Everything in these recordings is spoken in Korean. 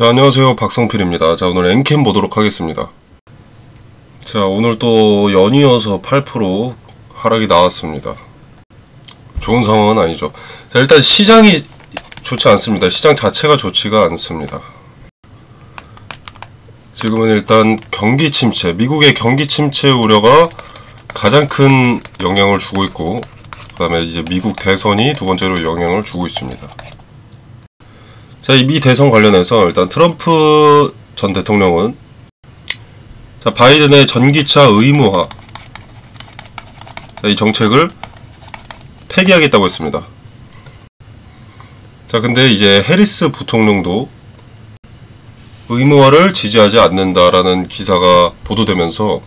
자, 안녕하세요. 박성필입니다. 자, 오늘 엔캠 보도록 하겠습니다. 자, 오늘 또 연이어서 8% 하락이 나왔습니다. 좋은 상황은 아니죠. 자, 일단 시장이 좋지 않습니다. 시장 자체가 좋지가 않습니다. 지금은 일단 경기 침체, 미국의 경기 침체 우려가 가장 큰 영향을 주고 있고, 그 다음에 이제 미국 대선이 두 번째로 영향을 주고 있습니다. 자, 이 미 대선 관련해서 일단 트럼프 전 대통령은 자, 바이든의 전기차 의무화, 자, 이 정책을 폐기하겠다고 했습니다. 자, 근데 이제 해리스 부통령도 의무화를 지지하지 않는다라는 기사가 보도되면서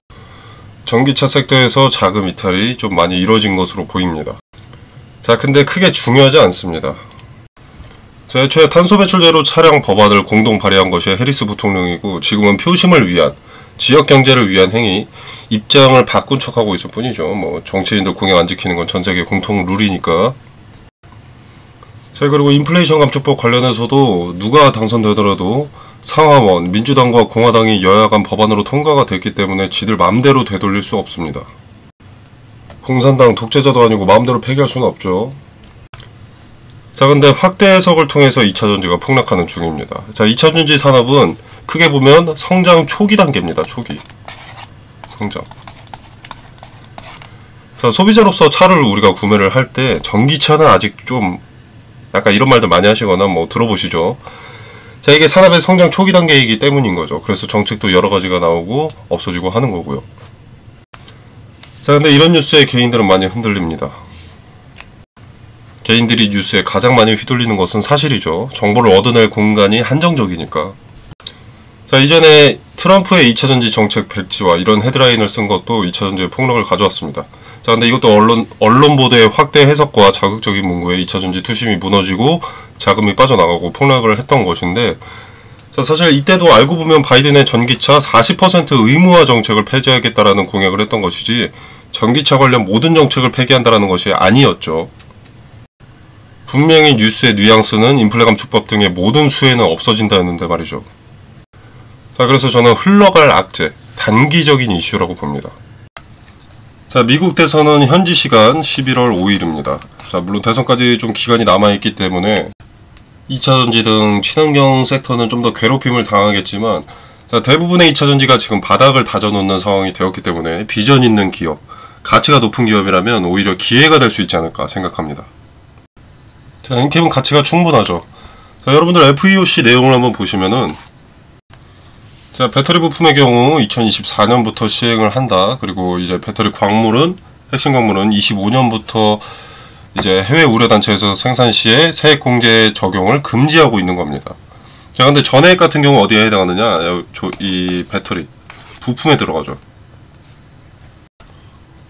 전기차 섹터에서 자금 이탈이 좀 많이 이루어진 것으로 보입니다. 자, 근데 크게 중요하지 않습니다. 자, 애초에 탄소 배출 제로 차량 법안을 공동 발의한 것이 해리스 부통령이고, 지금은 표심을 위한, 지역 경제를 위한 행위, 입장을 바꾼 척하고 있을 뿐이죠. 뭐 정치인들 공약 안 지키는 건 전 세계 공통 룰이니까. 자, 그리고 인플레이션 감축법 관련해서도 누가 당선되더라도 상하원, 민주당과 공화당이 여야 간 법안으로 통과가 됐기 때문에 지들 마음대로 되돌릴 수 없습니다. 공산당 독재자도 아니고 마음대로 폐기할 수는 없죠. 자, 근데 확대 해석을 통해서 2차전지가 폭락하는 중입니다. 자, 2차전지 산업은 크게 보면 성장 초기 단계입니다. 초기 성장. 자, 소비자로서 차를 우리가 구매를 할 때 전기차는 아직 좀 약간 이런 말들 많이 하시거나 뭐 들어보시죠. 자, 이게 산업의 성장 초기 단계이기 때문인 거죠. 그래서 정책도 여러 가지가 나오고 없어지고 하는 거고요. 자, 근데 이런 뉴스에 개인들은 많이 흔들립니다. 개인들이 뉴스에 가장 많이 휘둘리는 것은 사실이죠. 정보를 얻어낼 공간이 한정적이니까. 자, 이전에 트럼프의 2차전지 정책 백지화 이런 헤드라인을 쓴 것도 2차전지의 폭락을 가져왔습니다. 자, 근데 이것도 언론 보도의 확대 해석과 자극적인 문구에 2차전지 투심이 무너지고 자금이 빠져나가고 폭락을 했던 것인데, 자, 사실 이때도 알고 보면 바이든의 전기차 40% 의무화 정책을 폐지하겠다라는 공약을 했던 것이지 전기차 관련 모든 정책을 폐기한다라는 것이 아니었죠. 분명히 뉴스의 뉘앙스는 인플레 감축법 등의 모든 수혜는 없어진다였는데 말이죠. 자, 그래서 저는 흘러갈 악재, 단기적인 이슈라고 봅니다. 자, 미국 대선은 현지 시간 11월 5일입니다. 자, 물론 대선까지 좀 기간이 남아있기 때문에 2차전지 등 친환경 섹터는 좀 더 괴롭힘을 당하겠지만, 자, 대부분의 2차전지가 지금 바닥을 다져놓는 상황이 되었기 때문에 비전 있는 기업, 가치가 높은 기업이라면 오히려 기회가 될 수 있지 않을까 생각합니다. 자, 엔캠은 가치가 충분하죠. 자, 여러분들 FEOC 내용을 한번 보시면은, 자, 배터리 부품의 경우 2024년부터 시행을 한다. 그리고 이제 배터리 광물은, 핵심 광물은 25년부터 이제 해외 우려단체에서 생산 시에 세액 공제 적용을 금지하고 있는 겁니다. 자, 근데 전해액 같은 경우 어디에 해당하느냐? 이 배터리 부품에 들어가죠.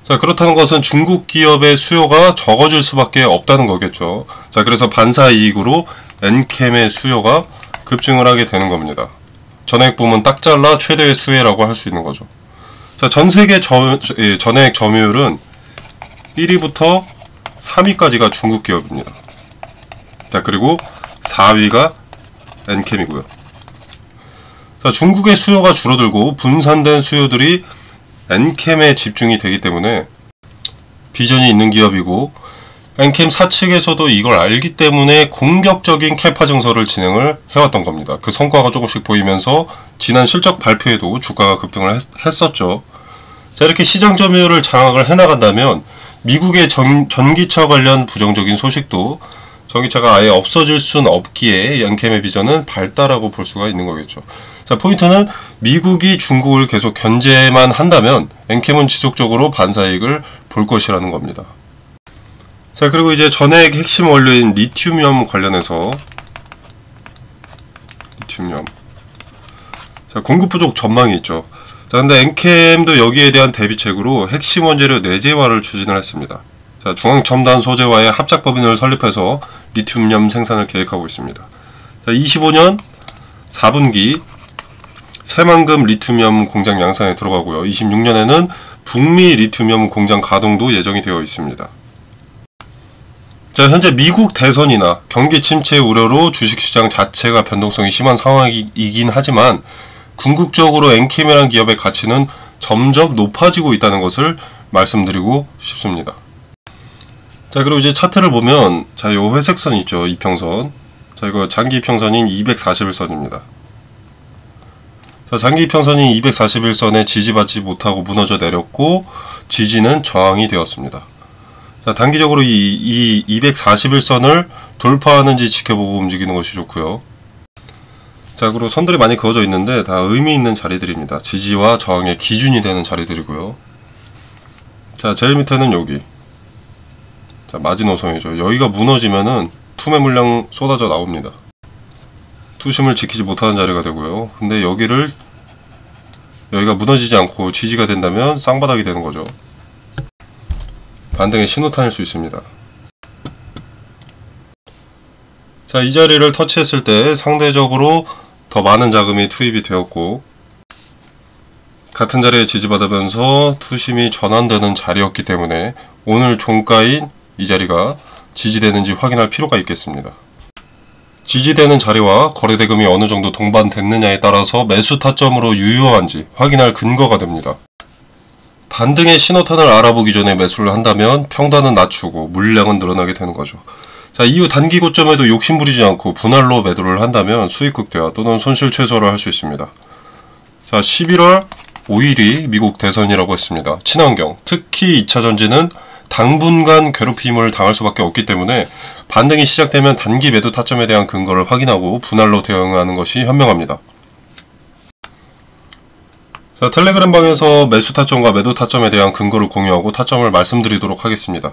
자, 그렇다는 것은 중국 기업의 수요가 적어질 수밖에 없다는 거겠죠. 자, 그래서 반사이익으로 엔캠의 수요가 급증을 하게 되는 겁니다. 전해액 부문 딱 잘라 최대의 수혜라고 할 수 있는 거죠. 자, 전세계 전해액 점유율은 1위부터 3위까지가 중국 기업입니다. 자, 그리고 4위가 엔캠이고요. 자, 중국의 수요가 줄어들고 분산된 수요들이 엔캠에 집중이 되기 때문에 비전이 있는 기업이고, 엔캠 사측에서도 이걸 알기 때문에 공격적인 캐파 증설을 진행을 해왔던 겁니다. 그 성과가 조금씩 보이면서 지난 실적 발표에도 주가가 급등을 했었죠. 자, 이렇게 시장 점유율을 장악을 해나간다면 미국의 전기차 관련 부정적인 소식도, 전기차가 아예 없어질 순 없기에 엔캠의 비전은 밝다라고 볼 수가 있는 거겠죠. 자, 포인트는 미국이 중국을 계속 견제만 한다면 엔캠은 지속적으로 반사이익을 볼 것이라는 겁니다. 자, 그리고 이제 전해액 핵심 원료인 리튬염 관련해서, 리튬염, 자, 공급 부족 전망이 있죠. 자, 근데 엔캠도 여기에 대한 대비책으로 핵심 원재료 내재화를 추진을 했습니다. 자, 중앙첨단 소재와의 합작법인을 설립해서 리튬염 생산을 계획하고 있습니다. 자, 25년 4분기 새만금 리튬염 공장 양산에 들어가고요. 26년에는 북미 리튬염 공장 가동도 예정이 되어 있습니다. 자, 현재 미국 대선이나 경기 침체 우려로 주식시장 자체가 변동성이 심한 상황이긴 하지만 궁극적으로 엔캠이라는 기업의 가치는 점점 높아지고 있다는 것을 말씀드리고 싶습니다. 자, 그리고 이제 차트를 보면, 자, 요 회색선 있죠, 이평선. 자, 이거 장기 이평선인 241선입니다. 자, 장기 이평선인 241선에 지지받지 못하고 무너져 내렸고, 지지는 저항이 되었습니다. 자, 단기적으로 이 241선을 돌파하는지 지켜보고 움직이는 것이 좋고요. 자, 그리고 선들이 많이 그어져 있는데 다 의미 있는 자리들입니다. 지지와 저항의 기준이 되는 자리들이고요. 자, 제일 밑에는 여기. 자, 마지노선이죠. 여기가 무너지면은 투매 물량 쏟아져 나옵니다. 투심을 지키지 못하는 자리가 되고요. 근데 여기가 무너지지 않고 지지가 된다면 쌍바닥이 되는 거죠. 반등의 신호탄일 수 있습니다. 자, 이 자리를 터치했을 때 상대적으로 더 많은 자금이 투입이 되었고, 같은 자리에 지지받으면서 투심이 전환되는 자리였기 때문에 오늘 종가인 이 자리가 지지되는지 확인할 필요가 있겠습니다. 지지되는 자리와 거래대금이 어느 정도 동반됐느냐에 따라서 매수 타점으로 유효한지 확인할 근거가 됩니다. 반등의 신호탄을 알아보기 전에 매수를 한다면 평단은 낮추고 물량은 늘어나게 되는 거죠. 자, 이후 단기 고점에도 욕심 부리지 않고 분할로 매도를 한다면 수익 극대화 또는 손실 최소화를 할 수 있습니다. 자, 11월 5일이 미국 대선이라고 했습니다. 친환경, 특히 2차 전지는 당분간 괴롭힘을 당할 수밖에 없기 때문에 반등이 시작되면 단기 매도 타점에 대한 근거를 확인하고 분할로 대응하는 것이 현명합니다. 자, 텔레그램 방에서 매수 타점과 매도 타점에 대한 근거를 공유하고 타점을 말씀드리도록 하겠습니다.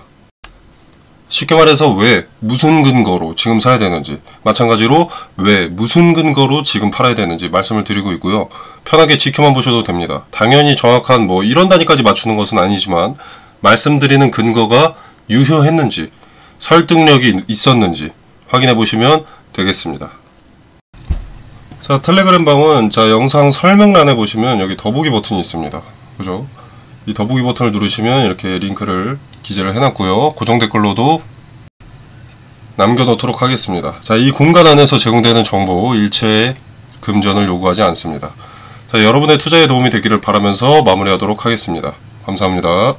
쉽게 말해서 왜, 무슨 근거로 지금 사야 되는지, 마찬가지로 왜, 무슨 근거로 지금 팔아야 되는지 말씀을 드리고 있고요. 편하게 지켜만 보셔도 됩니다. 당연히 정확한 이런 단위까지 맞추는 것은 아니지만 말씀드리는 근거가 유효했는지, 설득력이 있었는지 확인해 보시면 되겠습니다. 자, 텔레그램 방은 영상 설명란에 보시면 여기 더보기 버튼이 있습니다. 그죠? 이 더보기 버튼을 누르시면 이렇게 링크를 기재를 해놨고요. 고정 댓글로도 남겨놓도록 하겠습니다. 자, 이 공간 안에서 제공되는 정보 일체의 금전을 요구하지 않습니다. 자, 여러분의 투자에 도움이 되기를 바라면서 마무리하도록 하겠습니다. 감사합니다.